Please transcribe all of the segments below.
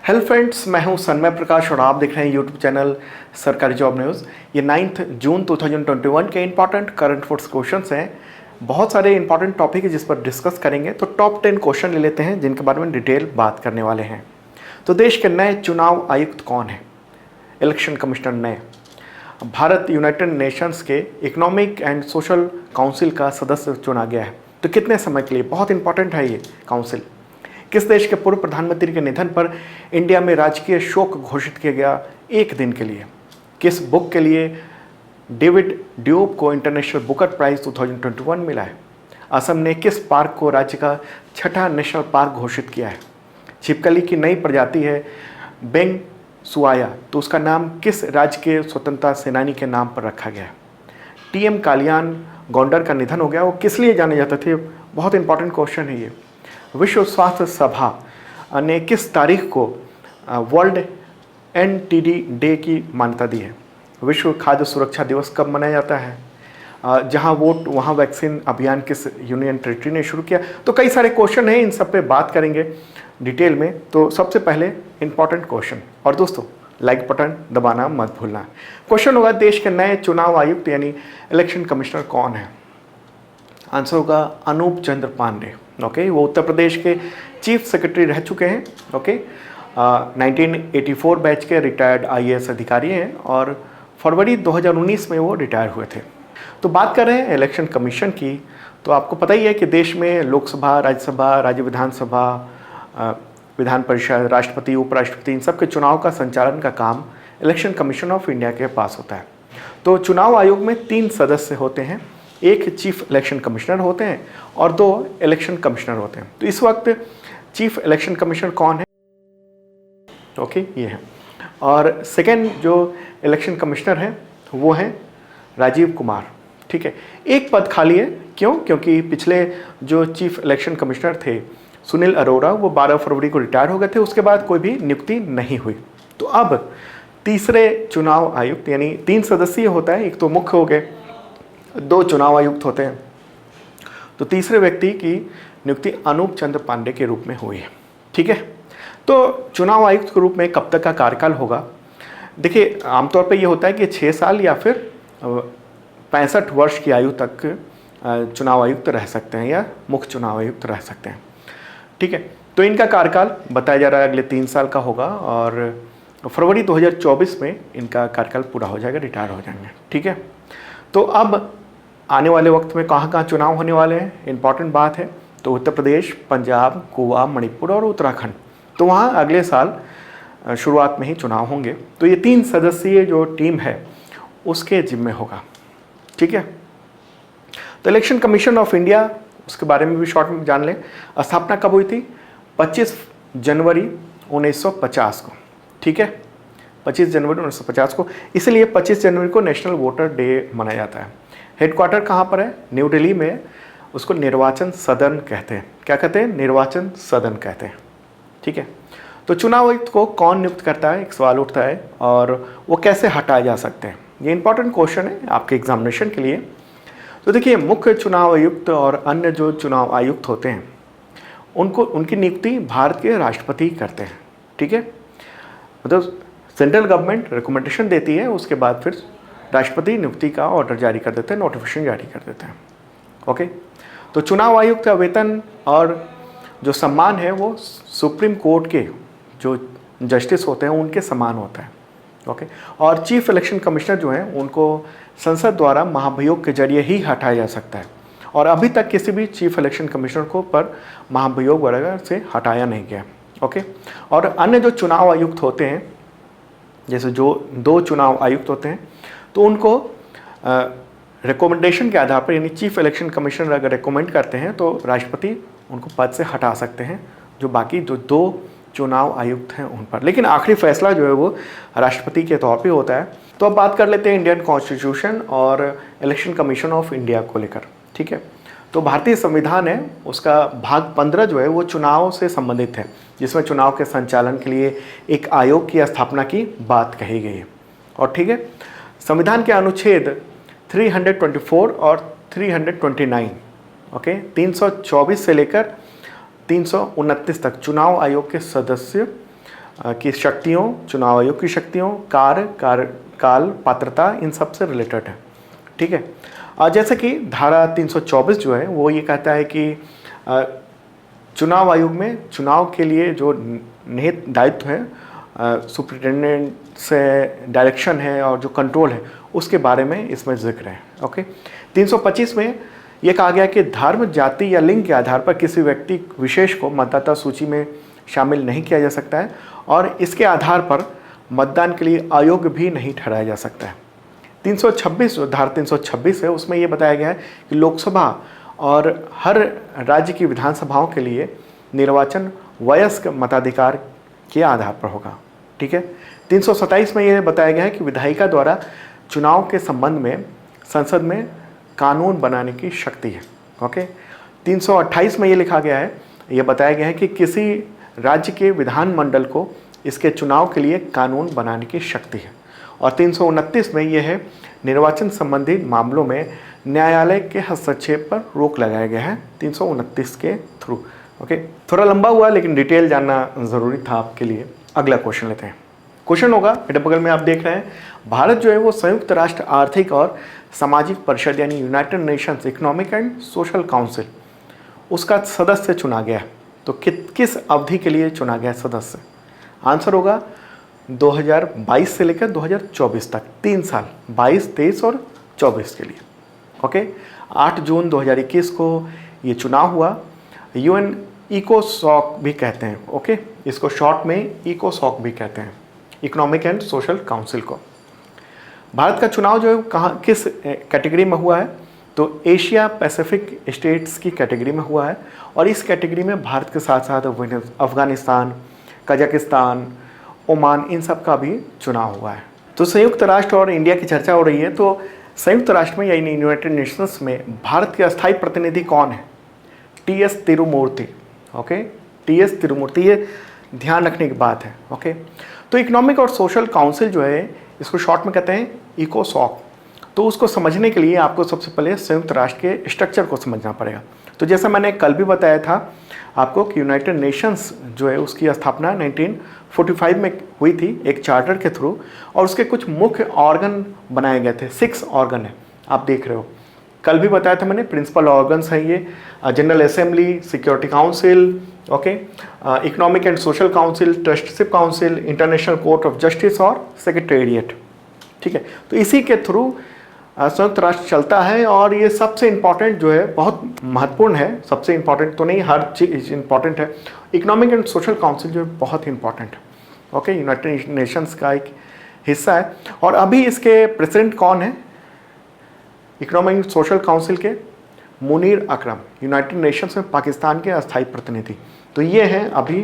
Hello friends, मैं हूं सन्मय प्रकाश और आप देख रहे हैं यूट्यूब चैनल सरकारी जॉब न्यूज़। ये 9 जून 2021 के इंपॉर्टेंट करंट अफेयर्स क्वेश्चंस हैं। बहुत सारे इंपॉर्टेंट टॉपिक है जिस पर डिस्कस करेंगे। तो टॉप 10 क्वेश्चन ले लेते हैं जिनके बारे में डिटेल बात करने वाले हैं। तो देश के नए चुनाव आयुक्त कौन है? इलेक्शन कमिश्नर नए। भारत यूनाइटेड नेशंस के इकोनॉमिक एंड सोशल काउंसिल का सदस्य चुना गया है। तो कितने समय के लिए? बहुत इंपॉर्टेंट है ये काउंसिल। किस देश के पूर्व प्रधानमंत्री के निधन पर इंडिया में राजकीय शोक घोषित किया गया 1 दिन के लिए? किस बुक के लिए डेविड ड्यूब को इंटरनेशनल बुकर प्राइज 2021 मिला है? असम ने किस पार्क को राज्य का छठा नेशनल पार्क घोषित किया है? छिपकली की नई प्रजाति है बेंग सुआया, तो उसका नाम किस राज्य के स्वतंत्रता सेनानी के नाम पर रखा गया है? टीएम कालियान गौंडर का निधन हो गया, वो किस लिए जाने जाते थे? बहुत इंपॉर्टेंट क्वेश्चन है ये। विश्व स्वास्थ्य सभा ने किस तारीख को वर्ल्ड एनटीडी डे की मान्यता दी है? विश्व खाद्य सुरक्षा दिवस कब मनाया जाता है? जहां वोट वहां वैक्सीन अभियान किस यूनियन टेरिटरी ने शुरू किया? तो कई सारे क्वेश्चन हैं, इन सब पे बात करेंगे डिटेल में। तो सबसे पहले इंपॉर्टेंट क्वेश्चन, और दोस्तों लाइक बटन दबाना मत भूलना। क्वेश्चन होगा, देश के नए चुनाव आयुक्त यानी इलेक्शन कमिश्नर कौन है? आंसर होगा अनूप चंद्र पांडे। ओके, वो उत्तर प्रदेश के चीफ सेक्रेटरी रह चुके हैं। ओके, 1984 बैच के रिटायर्ड आईएएस अधिकारी हैं और फरवरी 2019 में वो रिटायर हुए थे। तो बात कर रहे हैं इलेक्शन कमीशन की। तो आपको पता ही है कि देश में लोकसभा, राज्यसभा, राज्य विधानसभा, विधान परिषद, राष्ट्रपति, उपराष्ट्रपति, इन सब के चुनाव का संचालन का काम इलेक्शन कमीशन ऑफ इंडिया के पास होता है। तो चुनाव आयोग में 3 सदस्य होते हैं, एक चीफ इलेक्शन कमिश्नर होते हैं और 2 इलेक्शन कमिश्नर होते हैं। तो इस वक्त चीफ इलेक्शन कमिश्नर कौन है? ओके, ये है। और सेकेंड जो इलेक्शन कमिश्नर है वो है राजीव कुमार। ठीक है, एक पद खाली है। क्यों? क्योंकि पिछले जो चीफ इलेक्शन कमिश्नर थे सुनील अरोड़ा, वो 12 फरवरी को रिटायर हो गए थे। उसके बाद कोई भी नियुक्ति नहीं हुई। तो अब तीसरे चुनाव आयुक्त यानी 3 सदस्यीय होता है, एक तो मुख्य हो गए, 2 चुनाव आयुक्त होते हैं। तो तीसरे व्यक्ति की नियुक्ति अनूप चंद्र पांडे के रूप में हुई है। ठीक है, तो चुनाव आयुक्त के रूप में कब तक का कार्यकाल होगा? देखिए, आमतौर पे ये होता है कि 6 साल या फिर 65 वर्ष की आयु तक चुनाव आयुक्त रह सकते हैं या मुख्य चुनाव आयुक्त रह सकते हैं। ठीक है, तो इनका कार्यकाल बताया जा रहा है अगले 3 साल का होगा और फरवरी 2024 में इनका कार्यकाल पूरा हो जाएगा, रिटायर हो जाएंगे। ठीक है, तो अब आने वाले वक्त में कहाँ कहाँ चुनाव होने वाले हैं, इंपॉर्टेंट बात है। तो उत्तर प्रदेश, पंजाब, गोवा, मणिपुर और उत्तराखंड, तो वहाँ अगले साल शुरुआत में ही चुनाव होंगे। तो ये 3 सदस्यीय जो टीम है उसके जिम्मे होगा। ठीक है, तो इलेक्शन कमीशन ऑफ इंडिया, उसके बारे में भी शॉर्ट में जान लें। स्थापना कब हुई थी? 25 जनवरी 1950 को। ठीक है, 25 जनवरी 1950 को, इसलिए 25 जनवरी को नेशनल वोटर डे मनाया जाता है। हेडक्वार्टर कहाँ पर है? न्यू दिल्ली में। उसको निर्वाचन सदन कहते हैं। क्या कहते हैं? निर्वाचन सदन कहते हैं। ठीक है, तो चुनाव आयुक्त को कौन नियुक्त करता है, एक सवाल उठता है, और वो कैसे हटाए जा सकते हैं? ये इंपॉर्टेंट क्वेश्चन है आपके एग्जामिनेशन के लिए। तो देखिए, मुख्य चुनाव आयुक्त और अन्य जो चुनाव आयुक्त होते हैं उनकी नियुक्ति भारत के राष्ट्रपति करते हैं। ठीक है, मतलब सेंट्रल गवर्नमेंट रिकमेंडेशन देती है, उसके बाद फिर राष्ट्रपति नियुक्ति का ऑर्डर जारी कर देते हैं, नोटिफिकेशन जारी कर देते हैं। ओके, तो चुनाव आयुक्त का वेतन और जो सम्मान है वो सुप्रीम कोर्ट के जो जस्टिस होते हैं उनके समान होता है। ओके, और चीफ इलेक्शन कमिश्नर जो हैं उनको संसद द्वारा महाभियोग के जरिए ही हटाया जा सकता है, और अभी तक किसी भी चीफ इलेक्शन कमिश्नर को पर महाभियोग वगैरह से हटाया नहीं गया। ओके, और अन्य जो चुनाव आयुक्त होते हैं, जैसे जो 2 चुनाव आयुक्त होते हैं, तो उनको रिकमेंडेशन के आधार पर, यानी चीफ इलेक्शन कमिश्नर अगर रिकमेंड करते हैं तो राष्ट्रपति उनको पद से हटा सकते हैं, जो बाकी जो 2 चुनाव आयुक्त हैं उन पर। लेकिन आखिरी फैसला जो है वो राष्ट्रपति के तौर पे होता है। तो अब बात कर लेते हैं इंडियन कॉन्स्टिट्यूशन और इलेक्शन कमीशन ऑफ इंडिया को लेकर। ठीक है, तो भारतीय संविधान है, उसका भाग 15 जो है वो चुनाव से संबंधित है, जिसमें चुनाव के संचालन के लिए एक आयोग की स्थापना की बात कही गई है। और ठीक है, संविधान के अनुच्छेद 324 और 329, ओके, 324 से लेकर 329 तक चुनाव आयोग के सदस्य की शक्तियों, चुनाव आयोग की शक्तियों, काल, पात्रता, इन सब से रिलेटेड है। ठीक है। जैसे कि धारा 324 जो है वो ये कहता है कि चुनाव आयोग में चुनाव के लिए जो निहित दायित्व है, सुप्रिटेंडेंट से डायरेक्शन है और जो कंट्रोल है उसके बारे में इसमें जिक्र है। ओके। 325 में ये कहा गया कि धर्म, जाति या लिंग के आधार पर किसी व्यक्ति विशेष को मतदाता सूची में शामिल नहीं किया जा सकता है और इसके आधार पर मतदान के लिए अयोग्य भी नहीं ठहराया जा सकता है। 326 जो धारा 326 है उसमें ये बताया गया है कि लोकसभा और हर राज्य की विधानसभाओं के लिए निर्वाचन वयस्क मताधिकार के आधार पर होगा। ठीक है। 327 में यह बताया गया है कि विधायिका द्वारा चुनाव के संबंध में संसद में कानून बनाने की शक्ति है। ओके। 328 में ये लिखा गया है, यह बताया गया है कि किसी राज्य के विधानमंडल को इसके चुनाव के लिए कानून बनाने की शक्ति है। और 329 में यह है निर्वाचन संबंधी मामलों में न्यायालय के हस्तक्षेप पर रोक लगाया गया है 329 के थ्रू। ओके। थोड़ा लंबा हुआ लेकिन डिटेल जानना ज़रूरी था आपके लिए। अगला क्वेश्चन लेते हैं। क्वेश्चन होगा, मेरे बगल में आप देख रहे हैं, भारत जो है वो संयुक्त राष्ट्र आर्थिक और सामाजिक परिषद यानी United Nations economic and social council उसका सदस्य चुना गया। तो किस अवधि के लिए चुना गया सदस्य? आंसर होगा 2022 से लेकर 2024 तक, 3 साल, 22, 23 और 24 के लिए। ओके। 8 जून 2021 को ये चुनाव हुआ। यूएन इकोसॉक भी कहते हैं। ओके। इसको शॉर्ट में इकोसॉक भी कहते हैं, इकोनॉमिक एंड सोशल काउंसिल को। भारत का चुनाव जो है कहाँ, किस कैटेगरी में हुआ है? तो एशिया पैसिफिक स्टेट्स की कैटेगरी में हुआ है और इस कैटेगरी में भारत के साथ साथ अफगानिस्तान, कजाकिस्तान, ओमान, इन सब का भी चुनाव हुआ है। तो संयुक्त राष्ट्र और इंडिया की चर्चा हो रही है। तो संयुक्त राष्ट्र में यानी यूनाइटेड नेशंस में भारत के अस्थायी प्रतिनिधि कौन है? TS Tirumurti. Okay. TS Tirumurti, ये ध्यान रखने की बात है। ओके। तो इकोनॉमिक और सोशल काउंसिल जो है इसको शॉर्ट में कहते हैं इकोसॉक। तो उसको समझने के लिए आपको सबसे पहले संयुक्त राष्ट्र के स्ट्रक्चर को समझना पड़ेगा। तो जैसा मैंने कल भी बताया था आपको कि यूनाइटेड नेशंस जो है उसकी स्थापना 1945 में हुई थी एक चार्टर के थ्रू और उसके कुछ मुख्य ऑर्गन बनाए गए थे। 6 ऑर्गन है, आप देख रहे हो। कल भी बताया था मैंने, प्रिंसिपल ऑर्गन्स हैं ये, general assembly, security council, okay, economic and social council, trusteeship council, international court of justice और सेक्रेटेरिएट। ठीक है। तो इसी के थ्रू संयुक्त राष्ट्र चलता है और ये सबसे इम्पॉर्टेंट जो है, बहुत महत्वपूर्ण है। सबसे इम्पॉर्टेंट तो नहीं, हर चीज़ इम्पॉर्टेंट है। इकोनॉमिक एंड सोशल काउंसिल जो है बहुत इंपॉर्टेंट है। ओके। यूनाइटेड नेशंस का एक हिस्सा है और अभी इसके प्रेसिडेंट कौन है इकोनॉमिक एंड सोशल काउंसिल के? मुनीर अकरम, यूनाइटेड नेशंस में पाकिस्तान के अस्थायी प्रतिनिधि। तो ये हैं अभी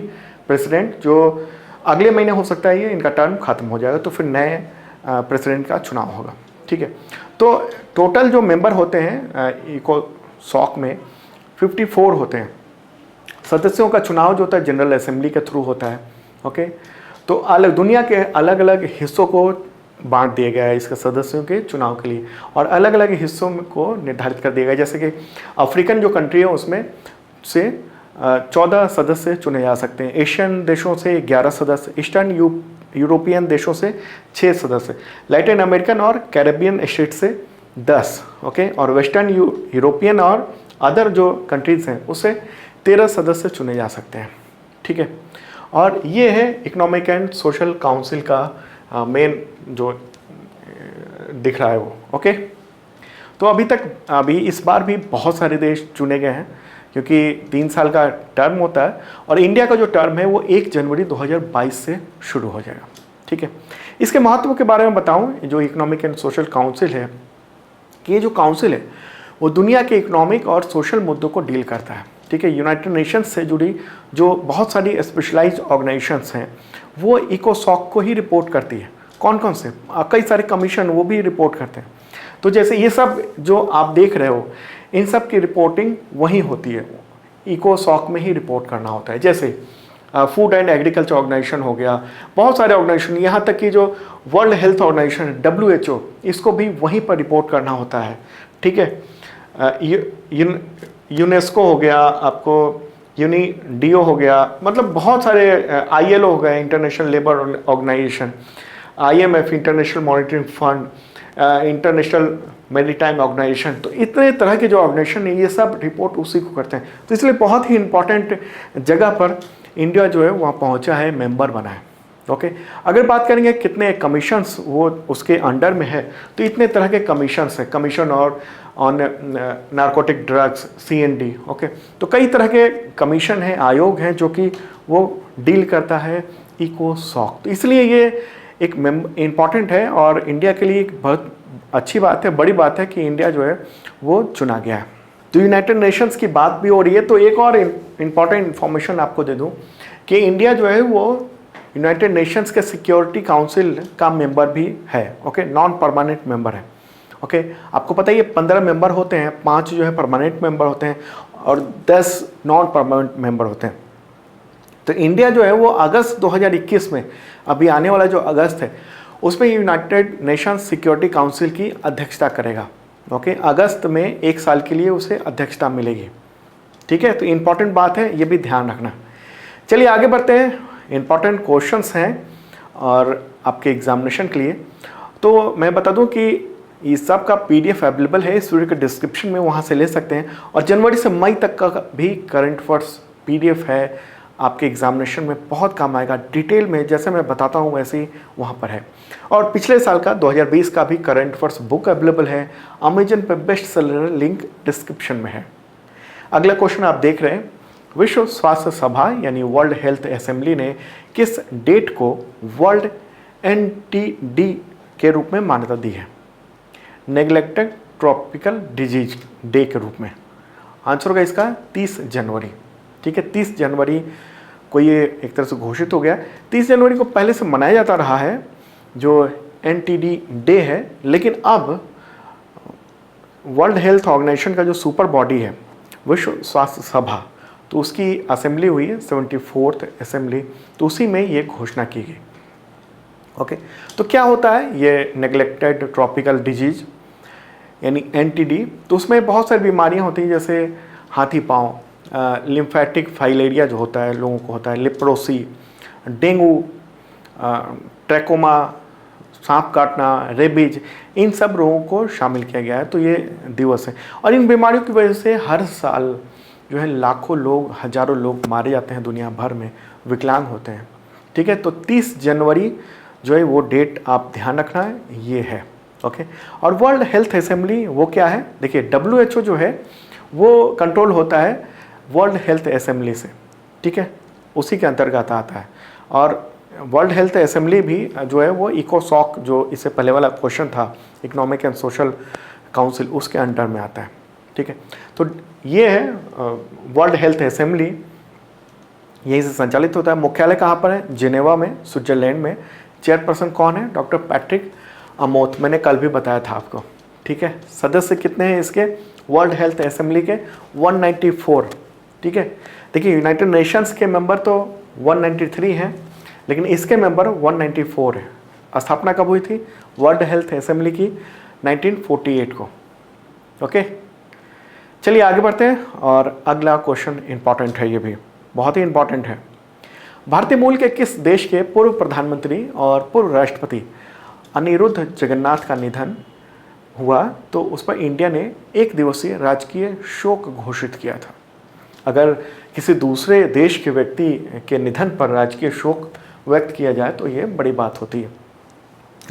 प्रेसिडेंट, जो अगले महीने हो सकता है ये इनका टर्म खत्म हो जाएगा तो फिर नए प्रेसिडेंट का चुनाव होगा। ठीक है। तो टोटल जो मेंबर होते हैं इकोसॉक में 54 होते हैं। सदस्यों का चुनाव जो होता है जनरल असेंबली के थ्रू होता है। ओके। तो अलग दुनिया के अलग अलग हिस्सों को बांट दिया गया है इसके सदस्यों के चुनाव के लिए और अलग अलग हिस्सों को निर्धारित कर दिया गया। जैसे कि अफ्रीकन जो कंट्री है उसमें से 14 सदस्य चुने जा सकते हैं, एशियन देशों से 11 सदस्य, ईस्टर्न यूरोपियन देशों से 6 सदस्य, लैटिन अमेरिकन और कैरेबियन स्टेट से 10, ओके, और वेस्टर्न यूरोपियन और अदर जो कंट्रीज़ हैं उससे 13 सदस्य चुने जा सकते हैं। ठीक है। और ये है इकोनॉमिक एंड सोशल काउंसिल का मेन जो दिख रहा है वो। ओके। तो अभी इस बार भी बहुत सारे देश चुने गए हैं क्योंकि 3 साल का टर्म होता है और इंडिया का जो टर्म है वो 1 जनवरी 2022 से शुरू हो जाएगा। ठीक है। इसके महत्व के बारे में बताऊं, जो इकोनॉमिक एंड सोशल काउंसिल है कि ये जो काउंसिल है वो दुनिया के इकोनॉमिक और सोशल मुद्दों को डील करता है। ठीक है। यूनाइटेड नेशंस से जुड़ी जो बहुत सारी स्पेशलाइज्ड ऑर्गेनाइजेशंस हैं वो इकोसॉक को ही रिपोर्ट करती है। कौन कौन से? कई सारे कमीशन वो भी रिपोर्ट करते हैं। तो जैसे ये सब जो आप देख रहे हो इन सब की रिपोर्टिंग वहीं होती है, इकोसॉक में ही रिपोर्ट करना होता है। जैसे फूड एंड एग्रीकल्चर ऑर्गेनाइजेशन हो गया, बहुत सारे ऑर्गेनाइजेशन, यहाँ तक कि जो वर्ल्ड हेल्थ ऑर्गेनाइजेशन WHO, इसको भी वहीं पर रिपोर्ट करना होता है। ठीक है। यूनेस्को हो गया, आपको यूनिडीओ हो गया, मतलब बहुत सारे ILO हो गए, international labour organisation, IMF international monitoring fund, international maritime organisation, तो इतने तरह के जो ऑर्गेनाइजेशन है ये सब रिपोर्ट उसी को करते हैं। तो इसलिए बहुत ही इंपॉर्टेंट जगह पर इंडिया जो है वहाँ पहुँचा है, मेंबर बना है। ओके, अगर बात करेंगे कितने कमीशंस वो उसके अंडर में है, तो इतने तरह के कमीशंस है, कमीशन और on narcotic drugs, CND। Okay, तो कई तरह के कमीशन हैं, आयोग हैं जो कि वो डील करता है इकोसॉक। तो इसलिए ये एक इम्पॉर्टेंट है और इंडिया के लिए एक बहुत अच्छी बात है, बड़ी बात है कि इंडिया जो है वो चुना गया है। तो यूनाइटेड नेशंस की बात भी हो रही है, तो एक और इम्पॉर्टेंट इन्फॉर्मेशन आपको दे दूं कि इंडिया जो है वो यूनाइटेड नेशंस के सिक्योरिटी काउंसिल का मेंबर भी है। ओके, नॉन परमानेंट मेंबर है। ओके, आपको पता है ये 15 मेंबर होते हैं, 5 जो है परमानेंट मेंबर होते हैं और 10 नॉन परमानेंट मेंबर होते हैं। तो इंडिया जो है वो अगस्त 2021 में, अभी आने वाला जो अगस्त है, उसमें यूनाइटेड नेशंस सिक्योरिटी काउंसिल की अध्यक्षता करेगा। ओके, अगस्त में 1 साल के लिए उसे अध्यक्षता मिलेगी। ठीक है, तो इम्पॉर्टेंट बात है, ये भी ध्यान रखना। चलिए आगे बढ़ते हैं, इम्पॉर्टेंट क्वेश्चंस हैं और आपके एग्जामिनेशन के लिए। तो मैं बता दूं कि इस सब का PDF अवेलेबल है इस वीडियो के डिस्क्रिप्शन में, वहाँ से ले सकते हैं। और जनवरी से मई तक का भी करंट अफेयर्स PDF है, आपके एग्जामिनेशन में बहुत काम आएगा। डिटेल में जैसे मैं बताता हूँ वैसे ही वहाँ पर है। और पिछले साल का 2020 का भी करंट अफेयर्स बुक अवेलेबल है अमेजन पर, बेस्ट सेलर, लिंक डिस्क्रिप्शन में है। अगला क्वेश्चन आप देख रहे हैं, विश्व स्वास्थ्य सभा यानी वर्ल्ड हेल्थ असेंबली ने किस डेट को वर्ल्ड NTD के रूप में मान्यता दी है? नेग्लेक्टेड ट्रॉपिकल डिजीज डे के रूप में। आंसर होगा इसका 30 जनवरी। ठीक है, 30 जनवरी को ये एक तरह से घोषित हो गया। 30 जनवरी को पहले से मनाया जाता रहा है जो NTD डे है, लेकिन अब वर्ल्ड हेल्थ ऑर्गेनाइजेशन का जो सुपर बॉडी है विश्व स्वास्थ्य सभा, तो उसकी असेंबली हुई है 74th असेंबली, तो उसी में ये घोषणा की गई। ओके, तो क्या होता है ये नेग्लेक्टेड ट्रॉपिकल डिजीज यानी NTD? तो उसमें बहुत सारी बीमारियां होती हैं, जैसे हाथी पाँव, लिम्फेटिक फाइलेरिया जो होता है लोगों को होता है, लेप्रोसी, डेंगू, ट्रैकोमा, सांप काटना, रेबीज, इन सब रोगों को शामिल किया गया है। तो ये दिवस है और इन बीमारियों की वजह से हर साल जो है लाखों लोग, हजारों लोग मारे जाते हैं दुनिया भर में, विकलांग होते हैं। ठीक है, तो 30 जनवरी जो है वो डेट आप ध्यान रखना है, ये है। ओके, और वर्ल्ड हेल्थ असेंबली वो क्या है? देखिए WHO जो है वो कंट्रोल होता है वर्ल्ड हेल्थ असेंबली से। ठीक है, उसी के अंतर्गत आता है। और वर्ल्ड हेल्थ असेंबली भी जो है वो इकोसॉक, जो इससे पहले वाला क्वेश्चन था, इकोनॉमिक एंड सोशल काउंसिल, उसके अंडर में आता है। ठीक है, तो ये है वर्ल्ड हेल्थ असेंबली, यहीं से संचालित होता है। मुख्यालय कहाँ पर है? जिनेवा में, स्विट्जरलैंड में। चेयरपर्सन कौन है? डॉक्टर पैट्रिक अमोथ, मैंने कल भी बताया था आपको। ठीक है, सदस्य कितने हैं इसके वर्ल्ड हेल्थ असेंबली के? 194। ठीक है, देखिए यूनाइटेड नेशंस के मेंबर तो 193 हैं, लेकिन इसके मेंबर 194 है। स्थापना कब हुई थी वर्ल्ड हेल्थ असेंबली की? 1948 को। ओके, चलिए आगे बढ़ते हैं और अगला क्वेश्चन इंपॉर्टेंट है, ये भी बहुत ही इंपॉर्टेंट है। भारतीय मूल के किस देश के पूर्व प्रधानमंत्री और पूर्व राष्ट्रपति अनिरुद्ध जगन्नाथ का निधन हुआ, तो उस पर इंडिया ने 1 दिवसीय राजकीय शोक घोषित किया था? अगर किसी दूसरे देश के व्यक्ति के निधन पर राजकीय शोक व्यक्त किया जाए तो ये बड़ी बात होती है।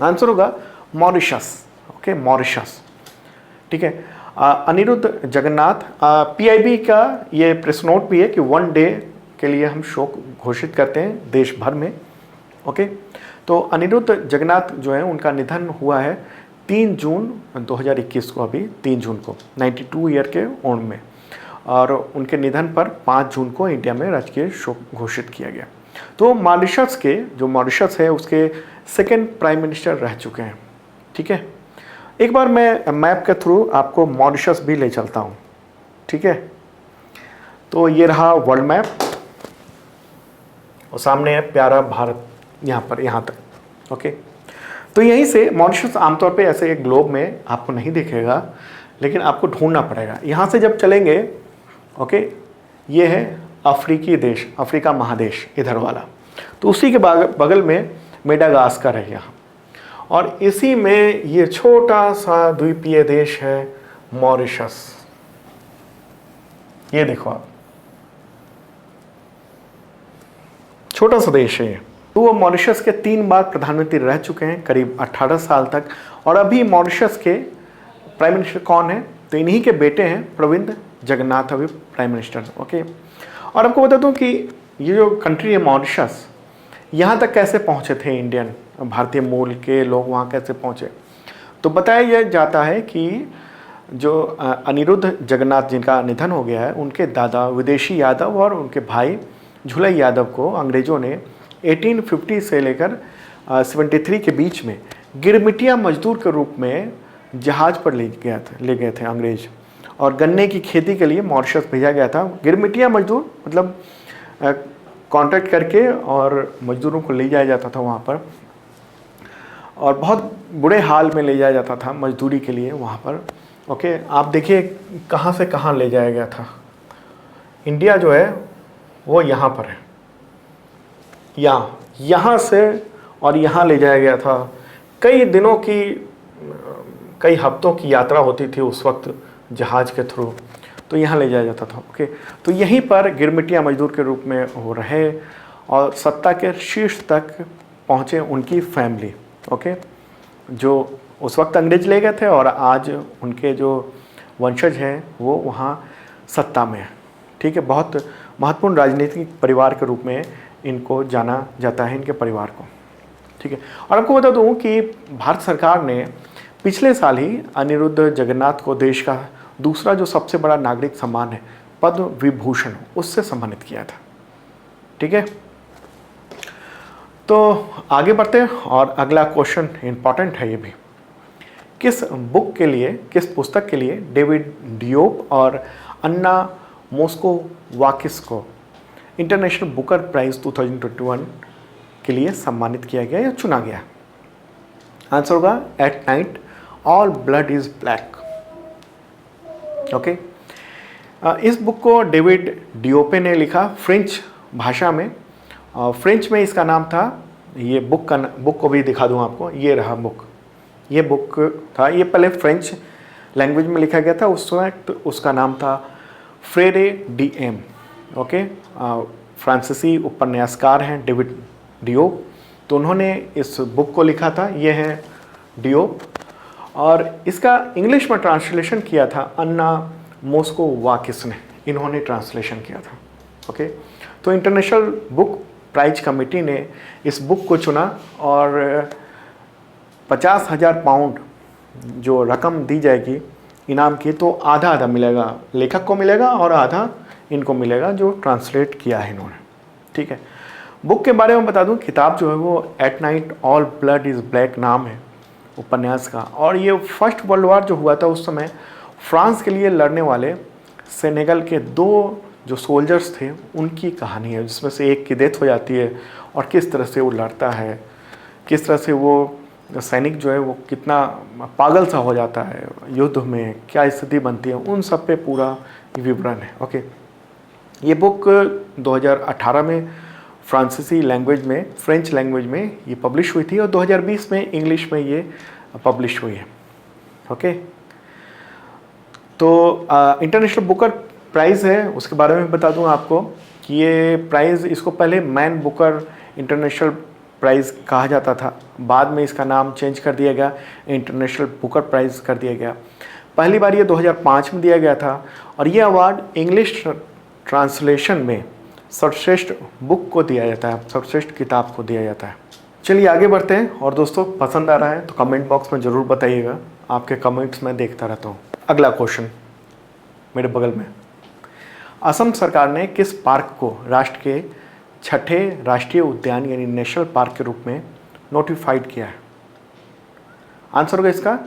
आंसर होगा मॉरिशस। Okay, Mauritius. ठीक है, अनिरुद्ध जगन्नाथ, PIB का ये प्रेस नोट भी है कि 1 डे के लिए हम शोक घोषित करते हैं देश भर में। ओके, तो अनिरुद्ध जगन्नाथ जो है उनका निधन हुआ है 3 जून 2021 को, अभी 3 जून को, 92 ईयर के उम्र में। और उनके निधन पर 5 जून को इंडिया में राजकीय शोक घोषित किया गया। तो मॉरिशस के, जो मॉरिशस है उसके 2nd प्राइम मिनिस्टर रह चुके हैं। ठीक है, एक बार मैं मैप के थ्रू आपको मॉरिशस भी ले चलता हूँ। ठीक है, तो ये रहा वर्ल्ड मैप और सामने है प्यारा भारत, यहाँ पर, यहाँ तक। ओके, तो यहीं से मॉरिशस आमतौर पे ऐसे एक ग्लोब में आपको नहीं दिखेगा, लेकिन आपको ढूंढना पड़ेगा। यहाँ से जब चलेंगे, ओके, ये है अफ्रीकी देश, अफ्रीका महादेश इधर वाला। तो उसी के बगल में मेडागास्कर है यहाँ, और इसी में ये छोटा सा द्वीपीय देश है मॉरिशस। ये देखो आप, छोटा सा देश है। तो वो मॉरिशस के 3 बार प्रधानमंत्री रह चुके हैं करीब 18 साल तक। और अभी मॉरिशस के प्राइम मिनिस्टर कौन है? तो इन्हीं के बेटे हैं प्रविंद जगन्नाथ, अभी प्राइम मिनिस्टर। ओके, और आपको बता दूं कि ये जो कंट्री है मॉरिशस, यहाँ तक कैसे पहुँचे थे इंडियन, भारतीय मूल के लोग वहाँ कैसे पहुँचे? तो बताया जाता है कि जो अनिरुद्ध जगन्नाथ जिनका निधन हो गया है, उनके दादा विदेशी यादव और उनके भाई झूलाई यादव को अंग्रेज़ों ने 1850 से लेकर 73 के बीच में गिरमिटिया मजदूर के रूप में जहाज़ पर ले गए थे अंग्रेज़, और गन्ने की खेती के लिए मॉरिशस भेजा गया था। गिरमिटिया मजदूर मतलब कॉन्ट्रैक्ट करके और मजदूरों को ले जाया जाता था वहाँ पर, और बहुत बुरे हाल में ले जाया जाता था मजदूरी के लिए वहाँ पर। ओके, आप देखिए कहाँ से कहाँ ले जाया गया था। इंडिया जो है वो यहाँ पर है, यहाँ से और यहाँ ले जाया गया था। कई दिनों की, कई हफ्तों की यात्रा होती थी उस वक्त जहाज़ के थ्रू, तो यहाँ ले जाया जाता था। ओके, तो यहीं पर गिरमिटिया मजदूर के रूप में वो रहे और सत्ता के शीर्ष तक पहुँचे उनकी फैमिली। ओके, जो उस वक्त अंग्रेज ले गए थे और आज उनके जो वंशज हैं वो वहाँ सत्ता में है। ठीक है, बहुत महत्वपूर्ण राजनीतिक परिवार के रूप में इनको जाना जाता है, इनके परिवार को। ठीक है, और आपको बता दूं कि भारत सरकार ने पिछले साल ही अनिरुद्ध जगन्नाथ को देश का दूसरा जो सबसे बड़ा नागरिक सम्मान है पद्म विभूषण, उससे सम्मानित किया था। ठीक है, तो आगे बढ़ते हैं और अगला क्वेश्चन इंपॉर्टेंट है ये भी। किस बुक के लिए, किस पुस्तक के लिए डेविड डियोप और अन्ना मोस्कोवाकिस को इंटरनेशनल बुकर प्राइज़ 2021 के लिए सम्मानित किया गया या चुना गया? आंसर होगा at night all blood is black. Okay, इस बुक को डेविड डियोपे ने लिखा फ्रेंच भाषा में। फ्रेंच में इसका नाम था, ये बुक को भी दिखा दूं आपको, ये रहा बुक, ये बुक था। ये पहले फ्रेंच लैंग्वेज में लिखा गया था, उस वक्त उसका नाम था फ्रेरे डी एम। ओके, फ्रांसीसी उपन्यासकार हैं डेविड डियोप, तो उन्होंने इस बुक को लिखा था। ये है डियोप, और इसका इंग्लिश में ट्रांसलेशन किया था अन्ना मोस्कोवाकिस ने, इन्होंने ट्रांसलेशन किया था। ओके, तो इंटरनेशनल बुक प्राइज कमेटी ने इस बुक को चुना और 50,000 पाउंड जो रकम दी जाएगी इनाम की, तो आधा आधा मिलेगा, लेखक को मिलेगा और आधा इनको मिलेगा जो ट्रांसलेट किया है इन्होंने। ठीक है, बुक के बारे में बता दूं, किताब जो है वो at night all blood is black नाम है उपन्यास का, और ये फर्स्ट वर्ल्ड वार जो हुआ था उस समय फ्रांस के लिए लड़ने वाले सेनेगल के 2 जो सोल्जर्स थे उनकी कहानी है, जिसमें से एक की डेथ हो जाती है और किस तरह से वो लड़ता है, किस तरह से वो सैनिक जो है वो कितना पागल सा हो जाता है युद्ध में, क्या स्थिति बनती है, उन सब पे पूरा विवरण है। ओके, ये बुक 2018 में फ्रांसीसी लैंग्वेज में, फ्रेंच लैंग्वेज में ये पब्लिश हुई थी और 2020 में इंग्लिश में ये पब्लिश हुई है। ओके, तो इंटरनेशनल बुकर प्राइज़ है, उसके बारे में बता दूं आपको कि ये प्राइज़, इसको पहले मैन बुकर इंटरनेशनल प्राइज़ कहा जाता था, बाद में इसका नाम चेंज कर दिया गया, इंटरनेशनल बुकर प्राइज़ कर दिया गया। पहली बार ये 2005 में दिया गया था, और ये अवार्ड इंग्लिश ट्रांसलेशन में सर्वश्रेष्ठ बुक को दिया जाता है, सर्वश्रेष्ठ किताब को दिया जाता है। चलिए आगे बढ़ते हैं, और दोस्तों पसंद आ रहा है तो कमेंट बॉक्स में ज़रूर बताइएगा, आपके कमेंट्स मैं देखता रहता हूँ। अगला क्वेश्चन मेरे बगल में, असम सरकार ने किस पार्क को राष्ट्र के 6ठे राष्ट्रीय उद्यान यानी नेशनल पार्क के रूप में नोटिफाइड किया है? आंसर होगा इसका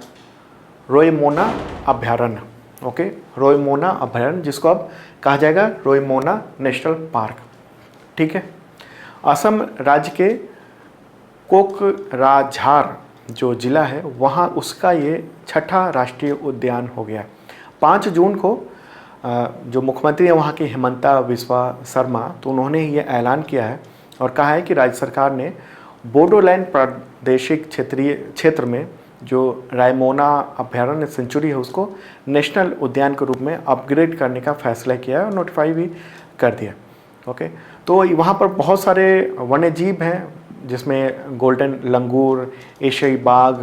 रोयमोना अभयारण्य। ओके, रोयमोना अभयारण्य, जिसको अब कहा जाएगा रोयमोना नेशनल पार्क। ठीक है, असम राज्य के कोकराझार जो ज़िला है वहाँ उसका ये 6ठा राष्ट्रीय उद्यान हो गया। 5 जून को जो मुख्यमंत्री हैं वहाँ की हेमंता बिस्वा शर्मा, तो उन्होंने ये ऐलान किया है और कहा है कि राज्य सरकार ने बोडोलैंड प्रादेशिक क्षेत्र में जो रायमोना अभ्यारण्य सेंचुरी है उसको नेशनल उद्यान के रूप में अपग्रेड करने का फैसला किया है और नोटिफाई भी कर दिया। ओके, तो वहाँ पर बहुत सारे वन्य जीव हैं जिसमें गोल्डन लंगूर, एशियाई बाघ,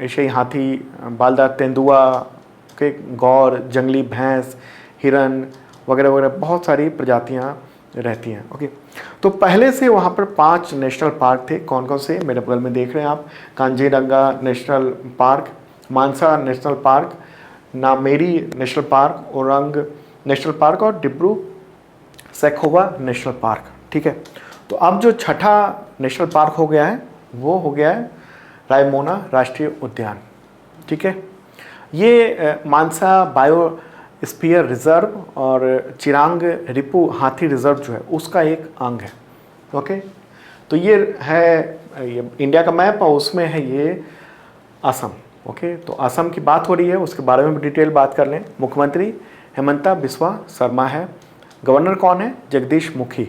एशियाई हाथी, बालदार तेंदुआ के, गौर, जंगली भैंस, हिरन वगैरह वगैरह बहुत सारी प्रजातियाँ रहती हैं। ओके, तो पहले से वहाँ पर 5 नेशनल पार्क थे। कौन कौन से मेरे बगल में देख रहे हैं आप? Kaziranga national park, Manas national park, Nameri national park, Orang national park और डिब्रू सैखोवा नेशनल पार्क। ठीक है, तो अब जो छठा नेशनल पार्क हो गया है वो हो गया है रायमोना राष्ट्रीय उद्यान। ठीक है, ये मानसा बायोस्फीयर रिजर्व और चिरांग रिपु हाथी रिजर्व जो है उसका एक अंग है। ओके, तो ये है ये इंडिया का मैप और उसमें है ये असम। ओके, तो असम की बात हो रही है, उसके बारे में भी डिटेल बात कर लें। मुख्यमंत्री हेमंता बिस्वा शर्मा है। गवर्नर कौन है? जगदीश मुखी।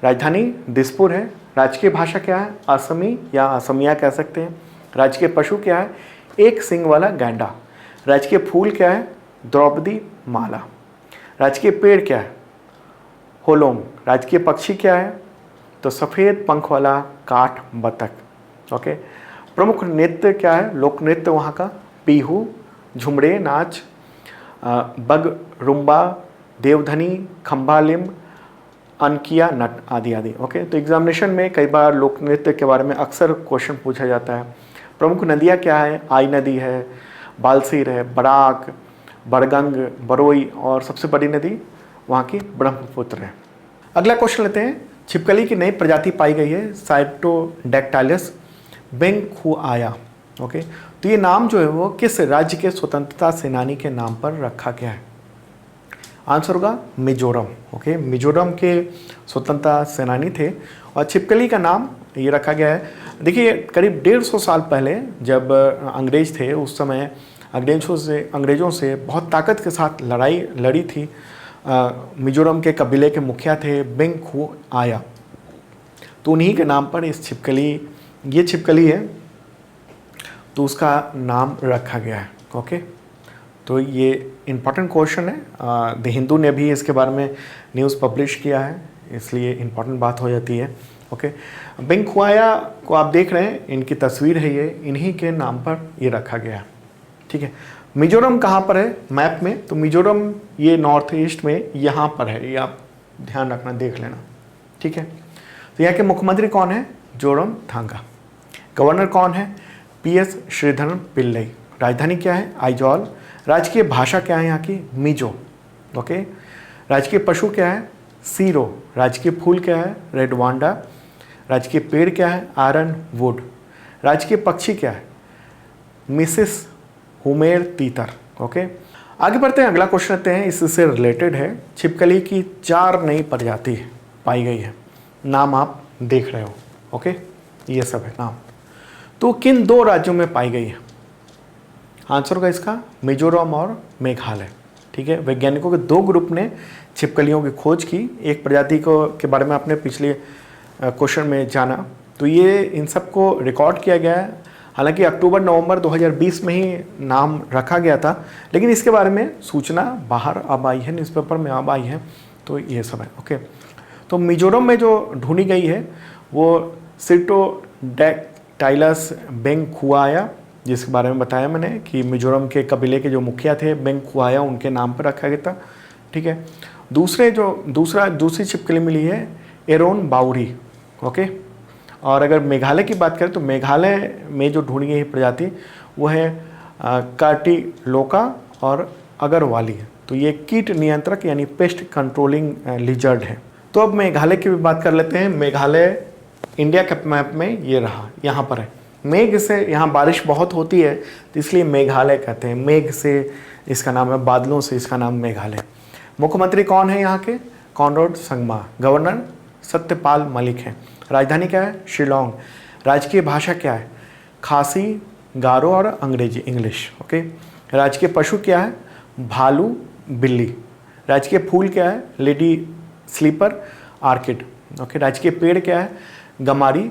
राजधानी दिसपुर है। राजकीय भाषा क्या है? असमी या असमिया कह सकते हैं। राजकीय पशु क्या है? एक सींग वाला गैंडा। राजकीय फूल क्या है? द्रौपदी माला। राजकीय पेड़ क्या है? होलोंग। राजकीय पक्षी क्या है? तो सफ़ेद पंख वाला काठ बतख। ओके, प्रमुख नृत्य क्या है? लोक नृत्य वहाँ का पीहू, झुमड़े नाच, बगरुम्बा, देवधनी, खम्बालिम, अनकिया नट आदि आदि। ओके, तो एग्जामिनेशन में कई बार लोक नृत्य के बारे में अक्सर क्वेश्चन पूछा जाता है। प्रमुख नदियाँ क्या है? आई नदी है, बालसीर है, बराक, बड़गंग, बरोई और सबसे बड़ी नदी वहाँ की ब्रह्मपुत्र है। अगला क्वेश्चन लेते हैं। छिपकली की नई प्रजाति पाई गई है साइटोडैक्टाइलस बेंगखुआया। ओके, तो ये नाम जो है वो किस राज्य के स्वतंत्रता सेनानी के नाम पर रखा गया है? आंसर होगा मिजोरम। ओके, मिजोरम के स्वतंत्रता सेनानी थे और छिपकली का नाम ये रखा गया है। देखिए, करीब 150 साल पहले जब अंग्रेज थे उस समय अंग्रेज़ों से बहुत ताकत के साथ लड़ाई लड़ी थी। मिजोरम के कबीले के मुखिया थे बेंगखुआया, तो उन्हीं के नाम पर ये छिपकली है तो उसका नाम रखा गया है। ओके, तो ये इम्पॉर्टेंट क्वेश्चन है। द हिंदू ने भी इसके बारे में न्यूज़ पब्लिश किया है, इसलिए इम्पॉर्टेंट बात हो जाती है। ओके, बेंगखुआया को आप देख रहे हैं, इनकी तस्वीर है, ये इन्हीं के नाम पर ये रखा गया है। ठीक है, मिजोरम कहाँ पर है मैप में? तो मिजोरम ये नॉर्थ ईस्ट में यहाँ पर है, ये आप ध्यान रखना, देख लेना। ठीक है, तो यहाँ के मुख्यमंत्री कौन है? जोरमथांगा। गवर्नर कौन है? PS श्रीधरन पिल्लई। राजधानी क्या है? आइजॉल। राजकीय भाषा क्या है यहाँ की? मिजो। ओके, राजकीय पशु क्या है? सीरो। राजकीय फूल क्या है? रेडवांडा। राजकीय पेड़ क्या है? Iron would. राजकीय पक्षी क्या है? मिसिस हुमेर तीतर। ओके, आगे बढ़ते हैं। अगला क्वेश्चन लेते हैं, इससे रिलेटेड है। छिपकली की 4 नई प्रजाति पाई गई है, नाम आप देख रहे हो। ओके, ये सब है नाम। तो किन 2 राज्यों में पाई गई है? आंसर होगा इसका मिजोरम और मेघालय। ठीक है, वैज्ञानिकों के 2 ग्रुप ने छिपकलियों की खोज की। एक प्रजाति के बारे में आपने पिछले क्वेश्चन में जाना, तो ये इन सबको रिकॉर्ड किया गया है। हालांकि अक्टूबर-नवंबर 2020 में ही नाम रखा गया था, लेकिन इसके बारे में सूचना बाहर अब आई है, न्यूज़पेपर में अब आई है। तो ये सब है। ओके, तो मिजोरम में जो ढूंढी गई है वो साइटोडैक्टाइलस बेंगखुआया, जिसके बारे में बताया मैंने कि मिजोरम के कबीले के जो मुखिया थे बेंगखुआया, उनके नाम पर रखा गया था। ठीक है, दूसरी छिपकली मिली है एरोन बाउरी। ओके, और अगर मेघालय की बात करें तो मेघालय में जो ढूंढी गई प्रजाति वो है कार्टिलोका और अगरवाली। तो ये कीट नियंत्रक यानी पेस्ट कंट्रोलिंग लिजर्ड है। तो अब मेघालय की भी बात कर लेते हैं। मेघालय इंडिया के मैप में ये रहा, यहाँ पर है। मेघ से यहाँ बारिश बहुत होती है तो इसलिए मेघालय कहते हैं। मेघ से इसका नाम है, बादलों से इसका नाम मेघालय। मुख्यमंत्री कौन है यहाँ के? कॉनराड संगमा। गवर्नर सत्यपाल मलिक है। राजधानी क्या है? शिलोंग। राजकीय भाषा क्या है? खासी, गारो और अंग्रेजी इंग्लिश। ओके, राजकीय पशु क्या है? भालू, बिल्ली। राज्य के फूल क्या है? Lady sleeper, orchid. ओके, राज्य के पेड़ क्या है? गमारी।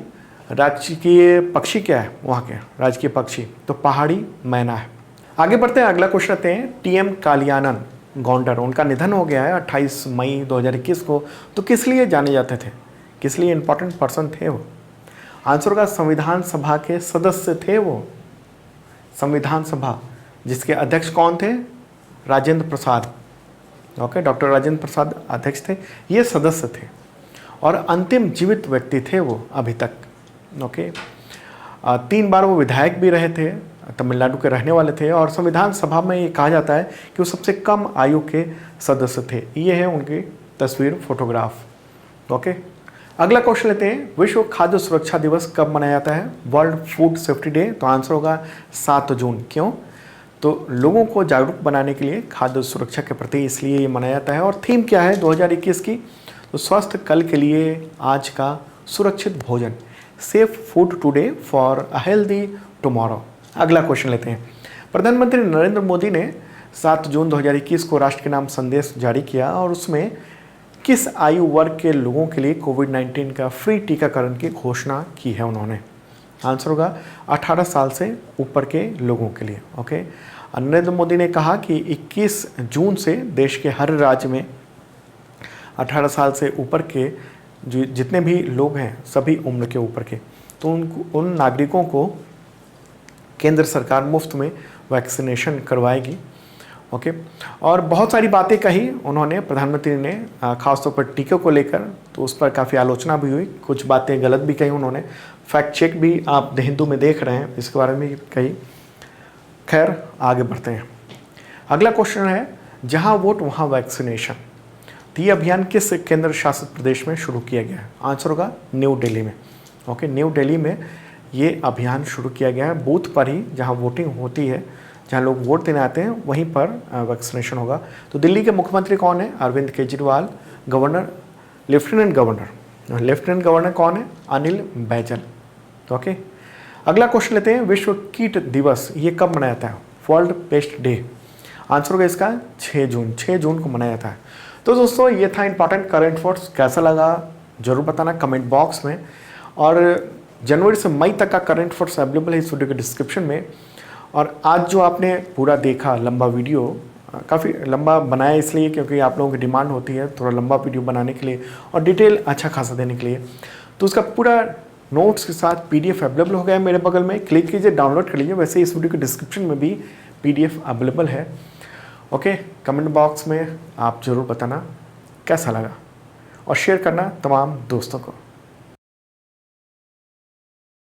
राज्य के पक्षी क्या है वहाँ के? राज्य के पक्षी तो पहाड़ी मैना है। आगे बढ़ते हैं, अगला क्वेश्चन आते हैं। टीएम कालियानन गौंडर, उनका निधन हो गया है 28 मई 2021 को। तो किस लिए जाने जाते थे? किस लिए इंपॉर्टेंट पर्सन थे वो? आंसर होगा संविधान सभा के सदस्य थे वो। संविधान सभा जिसके अध्यक्ष कौन थे? राजेंद्र प्रसाद। ओके, डॉक्टर राजेंद्र प्रसाद अध्यक्ष थे, ये सदस्य थे और अंतिम जीवित व्यक्ति थे वो अभी तक। ओके, 3 बार वो विधायक भी रहे थे, तमिलनाडु के रहने वाले थे और संविधान सभा में ये कहा जाता है कि वो सबसे कम आयु के सदस्य थे। ये है उनकी तस्वीर, फोटोग्राफ। ओके, अगला क्वेश्चन लेते हैं। विश्व खाद्य सुरक्षा दिवस कब मनाया जाता है? World food safety day. तो आंसर होगा 7 जून। क्यों? तो लोगों को जागरूक बनाने के लिए खाद्य सुरक्षा के प्रति इसलिए ये मनाया जाता है। और थीम क्या है 2021 की? तो स्वस्थ कल के लिए आज का सुरक्षित भोजन, safe food today for a healthy tomorrow. अगला क्वेश्चन लेते हैं। प्रधानमंत्री नरेंद्र मोदी ने 7 जून 2021 को राष्ट्र के नाम संदेश जारी किया और उसमें किस आयु वर्ग के लोगों के लिए कोविड-19 का फ्री टीकाकरण की घोषणा की है उन्होंने? आंसर होगा 18 साल से ऊपर के लोगों के लिए। ओके, नरेंद्र मोदी ने कहा कि 21 जून से देश के हर राज्य में 18 साल से ऊपर के जितने भी लोग हैं, सभी उम्र के ऊपर के, तो उन नागरिकों को केंद्र सरकार मुफ्त में वैक्सीनेशन करवाएगी। ओके, और बहुत सारी बातें कही उन्होंने, प्रधानमंत्री ने, खासतौर पर टीके को लेकर। तो उस पर काफ़ी आलोचना भी हुई, कुछ बातें गलत भी कही उन्होंने। फैक्ट चेक भी आप द हिंदू में देख रहे हैं, इसके बारे में कही। खैर, आगे बढ़ते हैं। अगला क्वेश्चन है, जहां वोट वहां वैक्सीनेशन। तो ये अभियान किस केंद्र शासित प्रदेश में शुरू किया गया है? आंसर होगा न्यू दिल्ली में। ओके, न्यू दिल्ली में ये अभियान शुरू किया गया है। बूथ पर ही जहाँ वोटिंग होती है, जहाँ लोग वोट देने आते हैं, वहीं पर वैक्सीनेशन होगा। तो दिल्ली के मुख्यमंत्री कौन है? Arvind Kejriwal. Governor, lieutenant governor कौन है? अनिल बैजल। ओके, अगला क्वेश्चन लेते हैं। विश्व कीट दिवस ये कब मनाया जाता है? World paste day. आंसर होगा इसका 6 जून को मनाया जाता है। तो दोस्तों, ये था इंपॉर्टेंट करंट अफेयर्स। कैसा लगा जरूर बताना कमेंट बॉक्स में। और जनवरी से मई तक का करंट अफेयर्स अवेलेबल है इस वीडियो के डिस्क्रिप्शन में। और आज जो आपने पूरा देखा लंबा वीडियो, काफ़ी लंबा बनाया इसलिए क्योंकि आप लोगों की डिमांड होती है थोड़ा लंबा वीडियो बनाने के लिए और डिटेल अच्छा खासा देने के लिए। तो उसका पूरा नोट्स के साथ PDF अवेलेबल हो गया है मेरे बगल में। क्लिक कीजिए, डाउनलोड कर लीजिए। वैसे इस वीडियो के डिस्क्रिप्शन में भी PDF अवेलेबल है। ओके, कमेंट बॉक्स में आप ज़रूर बताना कैसा लगा और शेयर करना तमाम दोस्तों को।